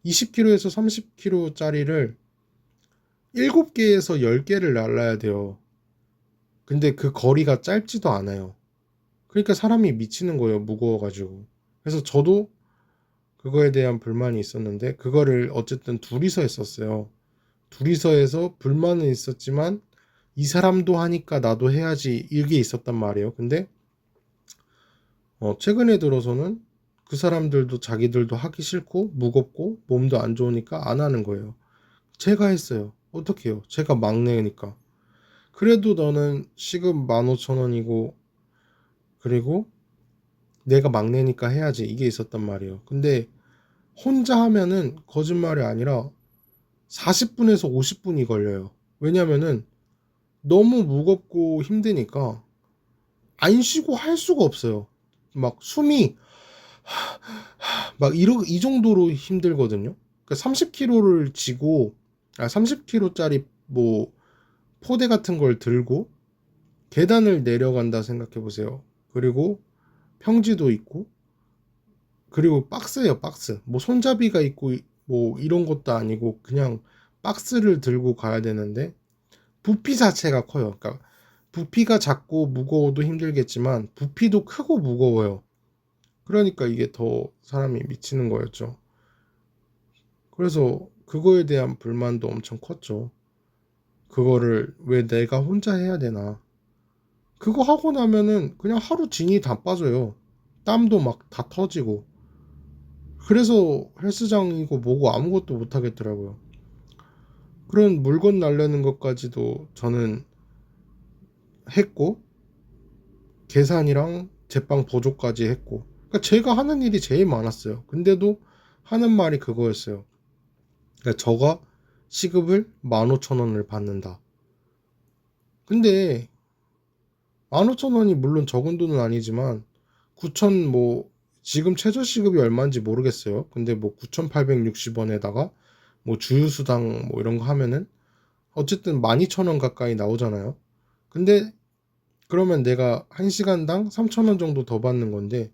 20kg에서 30kg짜리를 7개에서 10개를 날라야 돼요. 근데 그 거리가 짧지도 않아요. 그러니까 사람이 미치는 거예요. 무거워가지고. 그래서 저도 그거에 대한 불만이 있었는데 그거를 어쨌든 둘이서 했었어요. 둘이서 해서 불만은 있었지만 이 사람도 하니까 나도 해야지 이게 있었단 말이에요. 근데 최근에 들어서는 그 사람들도 자기들도 하기 싫고 무겁고 몸도 안 좋으니까 안 하는 거예요. 제가 했어요. 어떡해요? 제가 막내니까. 그래도 너는 시급 15,000원이고 그리고 내가 막내니까 해야지 이게 있었단 말이에요. 근데 혼자 하면은 거짓말이 아니라 40분에서 50분이 걸려요. 왜냐면은 너무 무겁고 힘드니까 안 쉬고 할 수가 없어요. 막 숨이 막 이 정도로 힘들거든요. 그러니까 30kg를 지고 30kg짜리 뭐 포대 같은 걸 들고 계단을 내려간다 생각해 보세요. 그리고 평지도 있고 그리고 박스예요, 박스. 뭐 손잡이가 있고 뭐 이런 것도 아니고 그냥 박스를 들고 가야 되는데 부피 자체가 커요. 그러니까 부피가 작고 무거워도 힘들겠지만 부피도 크고 무거워요. 그러니까 이게 더 사람이 미치는 거였죠. 그래서 그거에 대한 불만도 엄청 컸죠. 그거를 왜 내가 혼자 해야 되나. 그거 하고 나면은 그냥 하루 진이 다 빠져요. 땀도 막 다 터지고. 그래서 헬스장이고 뭐고 아무것도 못 하겠더라고요. 그런 물건 날리는 것까지도 저는 했고, 계산이랑 제빵 보조까지 했고, 그러니까 제가 하는 일이 제일 많았어요. 근데도 하는 말이 그거였어요. 그러니까 저가 시급을 15,000원을 받는다. 근데 15,000원이 물론 적은 돈은 아니지만 9천 뭐 지금 최저 시급이 얼마인지 모르겠어요. 근데 뭐 9,860원에다가 뭐 주유수당 뭐 이런 거 하면은 어쨌든 12,000원 가까이 나오잖아요. 근데 그러면 내가 1시간당 3,000원 정도 더 받는 건데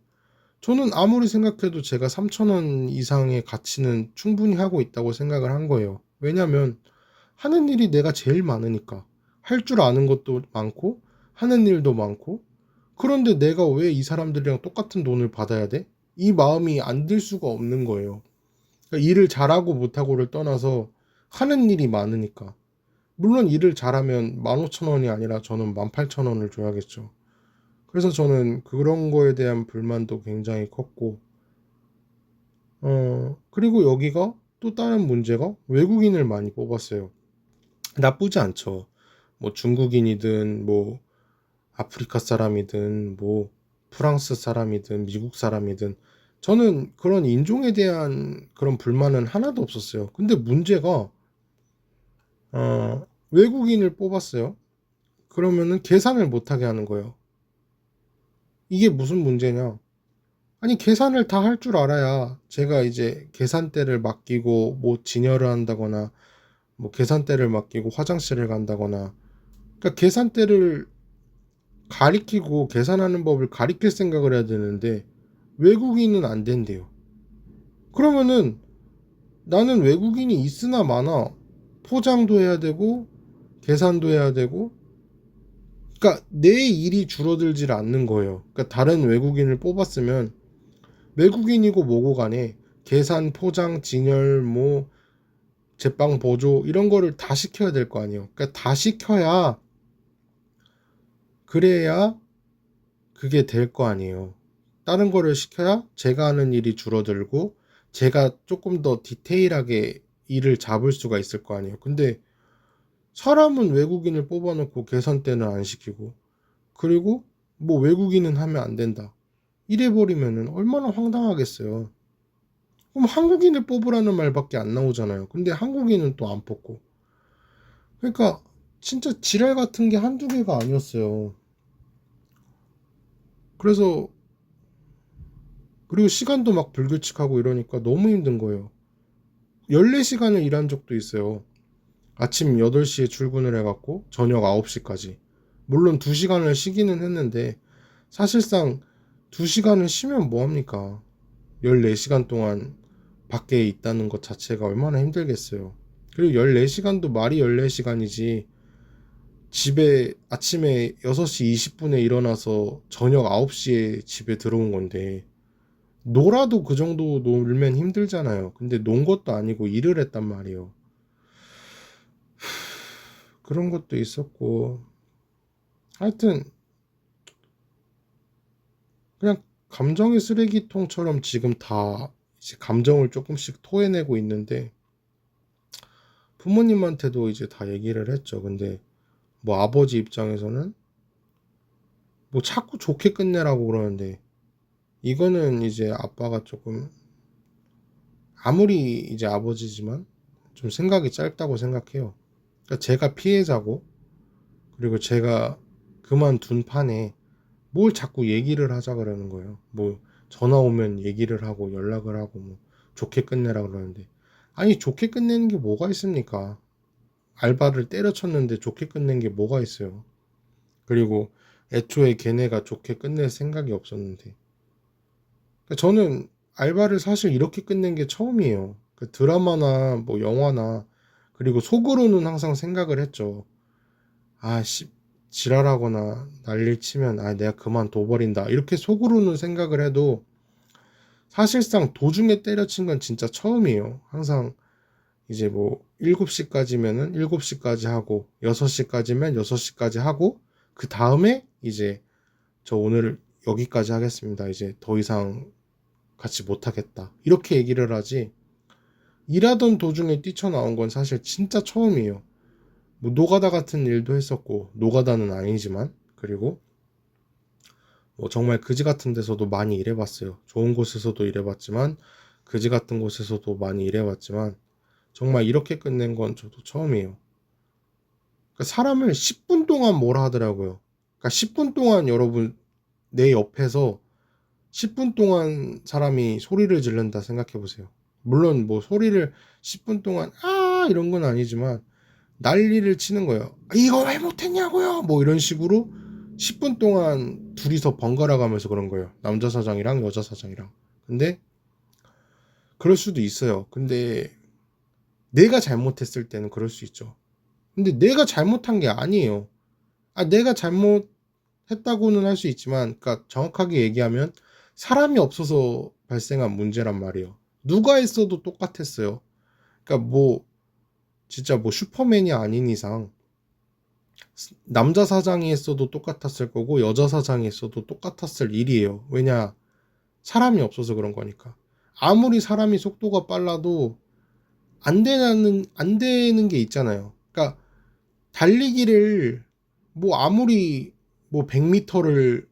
저는 아무리 생각해도 제가 3,000원 이상의 가치는 충분히 하고 있다고 생각을 한 거예요. 왜냐면 하는 일이 내가 제일 많으니까. 할 줄 아는 것도 많고 하는 일도 많고 그런데 내가 왜 이 사람들이랑 똑같은 돈을 받아야 돼? 이 마음이 안 들 수가 없는 거예요. 그러니까 일을 잘하고 못하고를 떠나서 하는 일이 많으니까. 물론 일을 잘하면 15,000원이 아니라 저는 18,000원을 줘야겠죠. 그래서 저는 그런 거에 대한 불만도 굉장히 컸고, 그리고 여기가 또 다른 문제가 외국인을 많이 뽑았어요. 나쁘지 않죠. 뭐 중국인이든 뭐 아프리카 사람이든 뭐 프랑스 사람이든 미국 사람이든 저는 그런 인종에 대한 그런 불만은 하나도 없었어요. 근데 문제가 외국인을 뽑았어요. 그러면은 계산을 못하게 하는 거예요. 이게 무슨 문제냐? 아니 계산을 다 할 줄 알아야 제가 이제 계산대를 맡기고 뭐 진열을 한다거나 뭐 계산대를 맡기고 화장실을 간다거나 그러니까 계산대를 가리키고 계산하는 법을 가리킬 생각을 해야 되는데 외국인은 안 된대요. 그러면은 나는 외국인이 있으나 마나 포장도 해야 되고 계산도 해야 되고 그러니까 내 일이 줄어들질 않는 거예요. 그러니까 다른 외국인을 뽑았으면 외국인이고 뭐고 간에 계산, 포장, 진열, 뭐 제빵 보조 이런 거를 다 시켜야 될 거 아니에요. 그러니까 다 시켜야 그래야 그게 될 거 아니에요. 다른 거를 시켜야 제가 하는 일이 줄어들고 제가 조금 더 디테일하게 일을 잡을 수가 있을 거 아니에요. 근데 사람은 외국인을 뽑아놓고 계산대는 안 시키고 그리고 뭐 외국인은 하면 안 된다. 이래 버리면은 얼마나 황당하겠어요. 그럼 한국인을 뽑으라는 말밖에 안 나오잖아요. 근데 한국인은 또 안 뽑고. 그러니까 진짜 지랄 같은 게 한두 개가 아니었어요. 그래서 그리고 시간도 막 불규칙하고 이러니까 너무 힘든 거예요. 14시간을 일한 적도 있어요. 아침 8시에 출근을 해갖고 저녁 9시까지. 물론 2시간을 쉬기는 했는데 사실상 2시간을 쉬면 뭐합니까? 14시간 동안 밖에 있다는 것 자체가 얼마나 힘들겠어요. 그리고 14시간도 말이 14시간이지 집에 아침에 6시 20분에 일어나서 저녁 9시에 집에 들어온 건데 놀아도 그 정도 놀면 힘들잖아요. 근데 논 것도 아니고 일을 했단 말이에요. 그런 것도 있었고 하여튼 그냥 감정의 쓰레기통처럼 지금 다 이제 감정을 조금씩 토해내고 있는데 부모님한테도 이제 다 얘기를 했죠. 근데 뭐 아버지 입장에서는 뭐 자꾸 좋게 끝내라고 그러는데 이거는 이제 아빠가 조금 아무리 이제 아버지지만 좀 생각이 짧다고 생각해요. 그러니까 제가 피해자고 그리고 제가 그만둔 판에 뭘 자꾸 얘기를 하자 그러는 거예요. 뭐 전화 오면 얘기를 하고 연락을 하고 뭐 좋게 끝내라 그러는데 아니 좋게 끝내는 게 뭐가 있습니까? 알바를 때려쳤는데 좋게 끝낸 게 뭐가 있어요? 그리고 애초에 걔네가 좋게 끝낼 생각이 없었는데 그러니까 저는 알바를 사실 이렇게 끝낸 게 처음이에요. 그러니까 드라마나 뭐 영화나 그리고 속으로는 항상 생각을 했죠. 아씨 지랄하거나 난리를 치면 아 내가 그만둬버린다 이렇게 속으로는 생각을 해도 사실상 도중에 때려친 건 진짜 처음이에요. 항상 이제 뭐 7시까지면은 7시까지 하고 6시까지면 6시까지 하고 그 다음에 이제 저 오늘 여기까지 하겠습니다. 이제 더 이상 같이 못하겠다. 이렇게 얘기를 하지 일하던 도중에 뛰쳐나온 건 사실 진짜 처음이에요. 뭐 노가다 같은 일도 했었고 노가다는 아니지만 그리고 뭐 정말 그지 같은 데서도 많이 일해봤어요. 좋은 곳에서도 일해봤지만 그지 같은 곳에서도 많이 일해봤지만 정말 이렇게 끝낸 건 저도 처음이에요. 그러니까 사람을 10분 동안 뭐라 하더라고요. 그러니까 10분 동안 여러분 내 옆에서 10분 동안 사람이 소리를 지른다 생각해 보세요. 물론 뭐 소리를 10분 동안 아 이런 건 아니지만 난리를 치는 거예요. 이거 왜 못했냐고요? 뭐 이런 식으로 10분 동안 둘이서 번갈아 가면서 그런 거예요. 남자 사장이랑 여자 사장이랑. 근데 그럴 수도 있어요. 근데 내가 잘못했을 때는 그럴 수 있죠. 근데 내가 잘못한 게 아니에요. 아, 내가 잘못했다고는 할 수 있지만, 그러니까 정확하게 얘기하면 사람이 없어서 발생한 문제란 말이에요. 누가 했어도 똑같았어요. 그러니까 뭐 진짜 뭐 슈퍼맨이 아닌 이상 남자 사장이 했어도 똑같았을 거고 여자 사장이 했어도 똑같았을 일이에요. 왜냐? 사람이 없어서 그런 거니까. 아무리 사람이 속도가 빨라도 안 되는 게 있잖아요. 그러니까 달리기를 뭐 아무리 뭐 100m를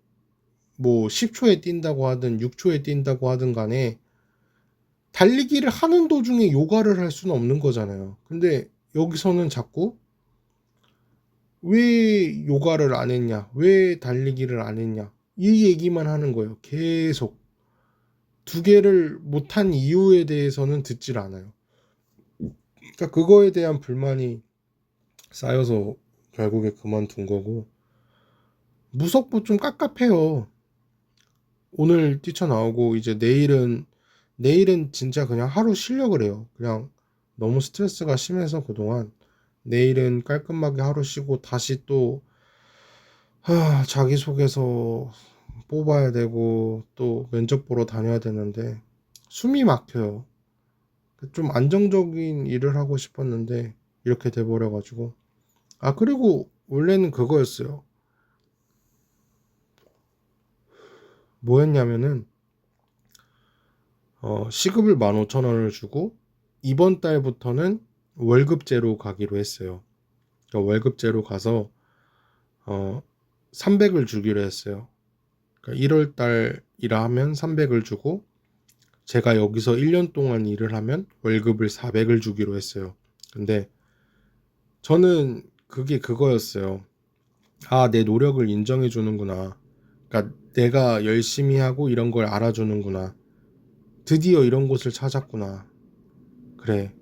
뭐 10초에 뛴다고 하든 6초에 뛴다고 하든 간에 달리기를 하는 도중에 요가를 할 수는 없는 거잖아요. 근데 여기서는 자꾸 왜 요가를 안 했냐? 왜 달리기를 안 했냐? 이 얘기만 하는 거예요. 계속. 두 개를 못한 이유에 대해서는 듣질 않아요. 그러니까 그거에 대한 불만이 쌓여서 결국에 그만둔 거고 무섭고 좀 깝깝해요. 오늘 뛰쳐나오고 이제 내일은 진짜 그냥 하루 쉬려고 그래요. 그냥 너무 스트레스가 심해서 그동안 내일은 깔끔하게 하루 쉬고 다시 또 자기소개서 뽑아야 되고 또 면접 보러 다녀야 되는데 숨이 막혀요. 좀 안정적인 일을 하고 싶었는데 이렇게 돼버려 가지고 그리고 원래는 그거였어요. 뭐였냐면은 시급을 15,000원을 주고 이번 달부터는 월급제로 가기로 했어요. 그러니까 월급제로 가서 300을 주기로 했어요. 그러니까 1월 달이라 하면 300을 주고 제가 여기서 1년 동안 일을 하면 월급을 400을 주기로 했어요. 근데 저는 그게 그거였어요. 아, 내 노력을 인정해 주는구나. 그러니까 내가 열심히 하고 이런 걸 알아주는구나. 드디어 이런 곳을 찾았구나. 그래,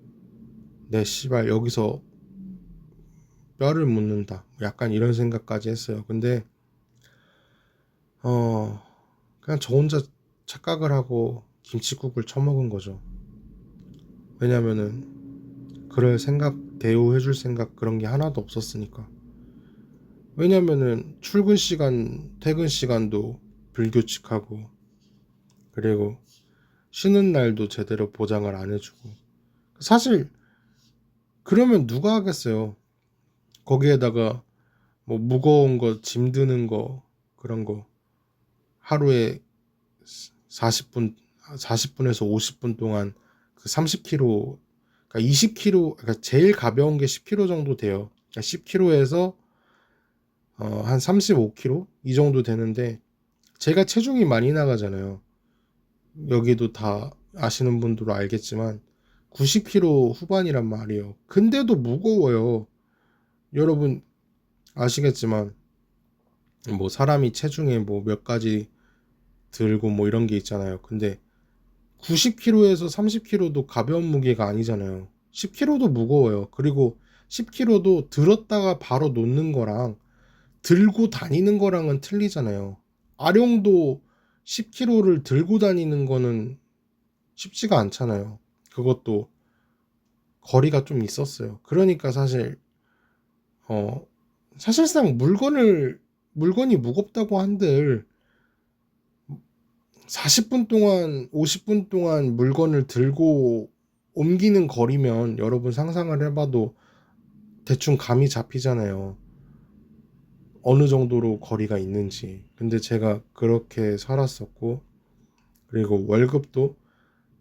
내 씨발 여기서 뼈를 묻는다. 약간 이런 생각까지 했어요. 근데 어 그냥 저 혼자 착각을 하고 김칫국을 처먹은 거죠. 왜냐면은 그럴 생각, 대우해 줄 생각 그런 게 하나도 없었으니까. 왜냐면은 출근 시간, 퇴근 시간도 불규칙하고, 그리고 쉬는 날도 제대로 보장을 안 해주고. 사실 그러면 누가 하겠어요. 거기에다가 뭐 무거운 거, 짐 드는 거, 그런 거 하루에 40분, 40분에서 50분 동안 그 30kg, 그러니까 20kg, 그러니까 제일 가벼운 게 10kg 정도 돼요. 그러니까 10kg에서 한 35kg 이 정도 되는데, 제가 체중이 많이 나가잖아요. 여기도 다 아시는 분들은 알겠지만 90kg 후반이란 말이에요. 근데도 무거워요. 여러분 아시겠지만 뭐 사람이 체중에 뭐 몇 가지 들고 뭐 이런 게 있잖아요. 근데 90kg에서 30kg도 가벼운 무게가 아니잖아요. 10kg도 무거워요. 그리고 10kg도 들었다가 바로 놓는 거랑 들고 다니는 거랑은 틀리잖아요. 아령도 10kg를 들고 다니는 거는 쉽지가 않잖아요. 그것도 거리가 좀 있었어요. 그러니까 사실 어 사실상 물건이 무겁다고 한들 40분 동안 50분 동안 물건을 들고 옮기는 거리면 여러분 상상을 해봐도 대충 감이 잡히잖아요. 어느 정도로 거리가 있는지. 근데 제가 그렇게 살았었고, 그리고 월급도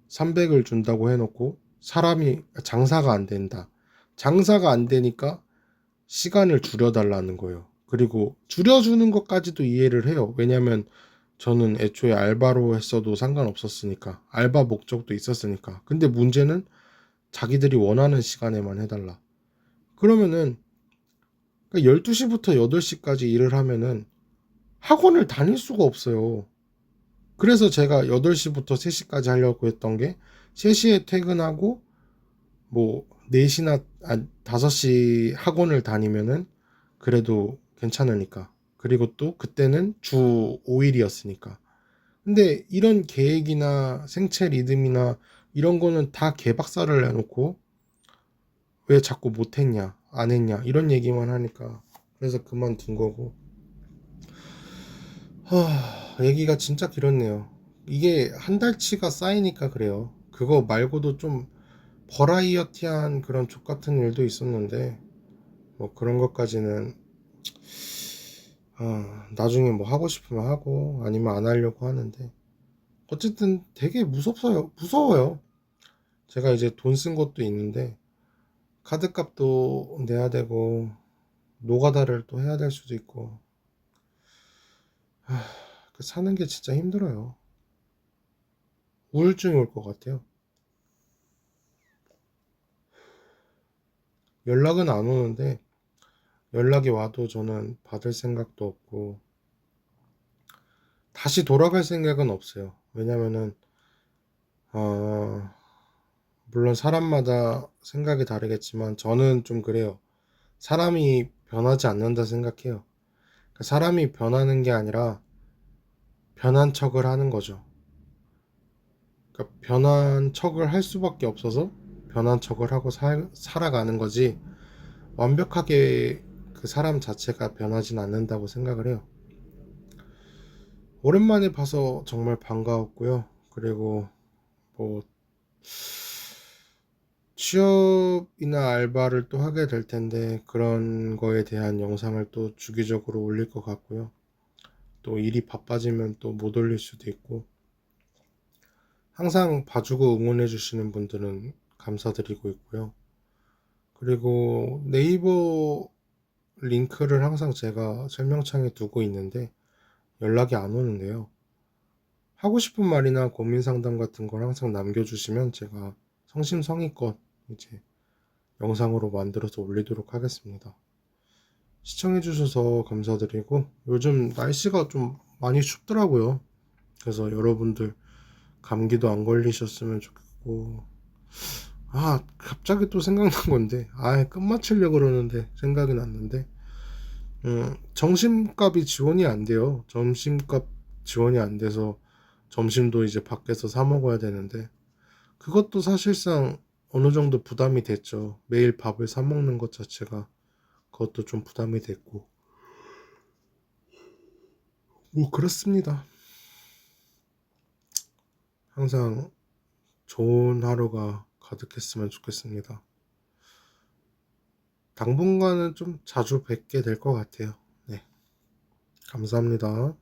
300을 준다고 해놓고 사람이 장사가 안 된다. 장사가 안 되니까 시간을 줄여달라는 거예요. 그리고 줄여주는 것까지도 이해를 해요. 왜냐면 저는 애초에 알바로 했어도 상관없었으니까. 알바 목적도 있었으니까. 근데 문제는 자기들이 원하는 시간에만 해달라. 그러면은 12시부터 8시까지 일을 하면은 학원을 다닐 수가 없어요. 그래서 제가 8시부터 3시까지 하려고 했던 게 3시에 퇴근하고 뭐 4시나 5시 학원을 다니면은 그래도 괜찮으니까. 그리고 또 그때는 주 5일이었으니까. 근데 이런 계획이나 생체 리듬이나 이런 거는 다 개박살을 내놓고 왜 자꾸 못했냐, 안 했냐 이런 얘기만 하니까 그래서 그만둔 거고. 얘기가 진짜 길었네요. 이게 한 달치가 쌓이니까 그래요. 그거 말고도 좀 버라이어티한 그런 족같은 일도 있었는데 뭐 그런 것까지는 나중에 뭐 하고 싶으면 하고 아니면 안 하려고 하는데, 어쨌든 되게 무서워요. 제가 이제 돈 쓴 것도 있는데 카드값도 내야 되고 노가다를 또 해야 될 수도 있고, 그 사는 게 진짜 힘들어요. 우울증이 올 것 같아요. 연락은 안 오는데 연락이 와도 저는 받을 생각도 없고 다시 돌아갈 생각은 없어요. 왜냐면은 어, 물론 사람마다 생각이 다르겠지만 저는 좀 그래요. 사람이 변하지 않는다 생각해요. 그러니까 사람이 변하는 게 아니라 변한 척을 하는 거죠. 그러니까 변한 척을 할 수밖에 없어서 변한 척을 하고 살아가는 거지, 완벽하게 그 사람 자체가 변하진 않는다고 생각을 해요. 오랜만에 봐서 정말 반가웠고요. 그리고 뭐 취업이나 알바를 또 하게 될 텐데 그런 거에 대한 영상을 또 주기적으로 올릴 것 같고요. 또 일이 바빠지면 또 못 올릴 수도 있고, 항상 봐주고 응원해 주시는 분들은 감사드리고 있고요. 그리고 네이버 링크를 항상 제가 설명창에 두고 있는데 연락이 안 오는데요. 하고 싶은 말이나 고민 상담 같은 걸 항상 남겨주시면 제가 성심성의껏 이제 영상으로 만들어서 올리도록 하겠습니다. 시청해주셔서 감사드리고, 요즘 날씨가 좀 많이 춥더라고요. 그래서 여러분들 감기도 안 걸리셨으면 좋겠고, 갑자기 또 생각난 건데, 끝마치려고 그러는데 생각이 났는데, 점심값이 지원이 안 돼요. 점심값 지원이 안 돼서 점심도 이제 밖에서 사 먹어야 되는데, 그것도 사실상 어느 정도 부담이 됐죠. 매일 밥을 사 먹는 것 자체가 그것도 좀 부담이 됐고, 뭐 그렇습니다. 항상 좋은 하루가 가득했으면 좋겠습니다. 당분간은 좀 자주 뵙게 될 것 같아요. 네, 감사합니다.